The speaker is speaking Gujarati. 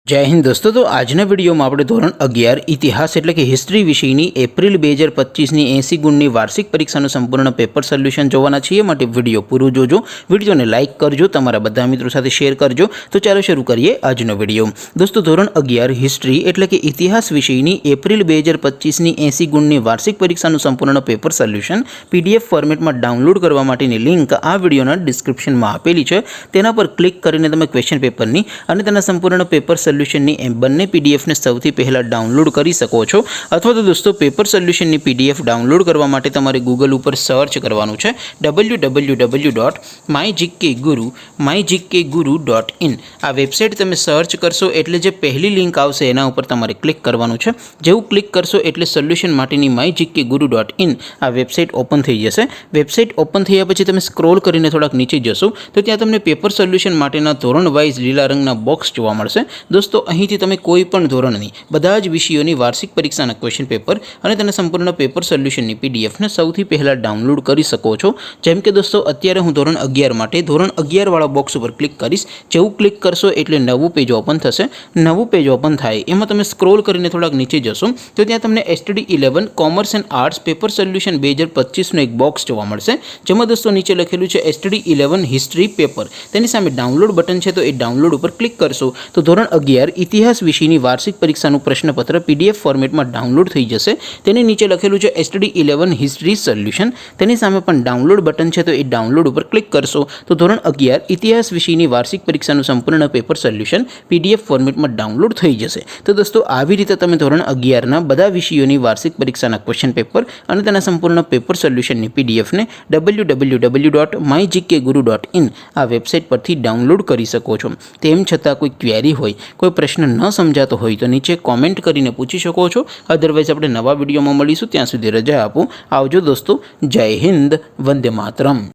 जय हिंद दोस्तों। तो आजना वीडियो में આપણે ધોરણ 11 ઇતિહાસ એટલે કે હિસ્ટ્રી વિષયની એપ્રિલ 2025ની 80 ગુણની વાર્ષિક પરીક્ષાનું સંપૂર્ણ પેપર સોલ્યુશન જોવાના છીએ। માટે વિડિયો પૂરો જોજો, વિડિયોને લાઇક કરજો, તમારા બધા મિત્રો સાથે શેર કરજો। તો ચાલો શરૂ કરીએ આજનો વિડિયો। દોસ્તો ધોરણ 11 હિસ્ટ્રી એટલે કે ઇતિહાસ વિષયની એપ્રિલ 2025ની 80 ગુણની વાર્ષિક પરીક્ષાનું સંપૂર્ણ પેપર સોલ્યુશન પીડીએફ ફોર્મેટમાં ડાઉનલોડ કરવા માટેની લિંક આ વિડિયોના ડિસ્ક્રિપ્શનમાં આપેલી છે। તેના પર ક્લિક કરીને તમે ક્વેશ્ચન પેપરની અને તેના સંપૂર્ણ પેપર સોલ્યુશનની બંને પીડીએફને સૌથી પહેલાં ડાઉનલોડ કરી શકો છો। અથવા તો દોસ્તો પેપર સોલ્યુશનની પીડીએફ ડાઉનલોડ કરવા માટે તમારે ગૂગલ ઉપર સર્ચ કરવાનું છે www.mygkguru.in। આ વેબસાઇટ તમે સર્ચ કરશો એટલે જે પહેલી લિંક આવશે એના ઉપર તમારે ક્લિક કરવાનું છે। જેવું ક્લિક કરશો એટલે સોલ્યુશન માટેની mygkguru.in આ વેબસાઇટ ઓપન થઈ જશે। વેબસાઇટ ઓપન થયા પછી તમે સ્ક્રોલ કરીને થોડાક નીચે જશો તો ત્યાં તમને પેપર સોલ્યુશન માટેના ધોરણ વાઇઝ લીલા રંગના બોક્સ જોવા મળશે। दोस्तों અહીંથી તમે કોઈ પણ ધોરણની બધા જ વિષયોની વાર્ષિક પરીક્ષાના ક્વેશ્ચન પેપર અને તેના સંપૂર્ણ પેપર સોલ્યુશનની પીડીએફને સૌથી પહેલાં ડાઉનલોડ કરી શકો છો। જેમ કે દોસ્તો અત્યારે હું ધોરણ 11 માટે ધોરણ 11 વાળા બોક્સ ઉપર ક્લિક કરીશ। જેવું ક્લિક કરશો એટલે નવું પેજ ઓપન થશે। નવું પેજ ઓપન થાય એમાં તમે સ્ક્રોલ કરીને થોડાક નીચે જશો તો ત્યાં તમને STD 11 commerce and arts paper solution 2025નું એક બોક્સ જોવા મળશે। જેમાં દોસ્તો નીચે લખેલું છે STD 11 હિસ્ટ્રી પેપર। તેની સામે ડાઉનલોડ બટન છે તો એ ડાઉનલોડ ઉપર ક્લિક કરશો તો ધોરણ 11 ઇતિહાસ વિષયની વાર્ષિક પરીક્ષાનું પ્રશ્નપત્ર પીડીએફ ફોર્મેટમાં ડાઉનલોડ થઈ જશે। તેની નીચે લખેલું છે STD 11 હિસ્ટ્રી સોલ્યુશન। તેની સામે પણ ડાઉનલોડ બટન છે તો એ ડાઉનલોડ ઉપર ક્લિક કરશો તો ધોરણ 11 ઇતિહાસ વિષયની વાર્ષિક પરીક્ષાનું સંપૂર્ણ પેપર સોલ્યુશન પીડીએફ ફોર્મેટમાં ડાઉનલોડ થઈ જશે। તો દોસ્તો આવી રીતે તમે ધોરણ 11ના બધા વિષયોની વાર્ષિક પરીક્ષાના ક્વેશ્ચન પેપર અને તેના સંપૂર્ણ પેપર સોલ્યુશનની પીડીએફને www.mygkguru.in આ વેબસાઇટ પરથી ડાઉનલોડ કરી શકો છો। તેમ છતાં કોઈ ક્વેરી હોય, કોઈ પ્રશ્ન ન સમજાતો હોય તો નીચે કોમેન્ટ કરીને પૂછી શકો છો। અધરવાઇઝ આપણે નવા વિડીયોમાં મળીશું, ત્યાં સુધી રજા આપો। આવજો દોસ્તો। જય હિન્દ, વંદે માતરમ।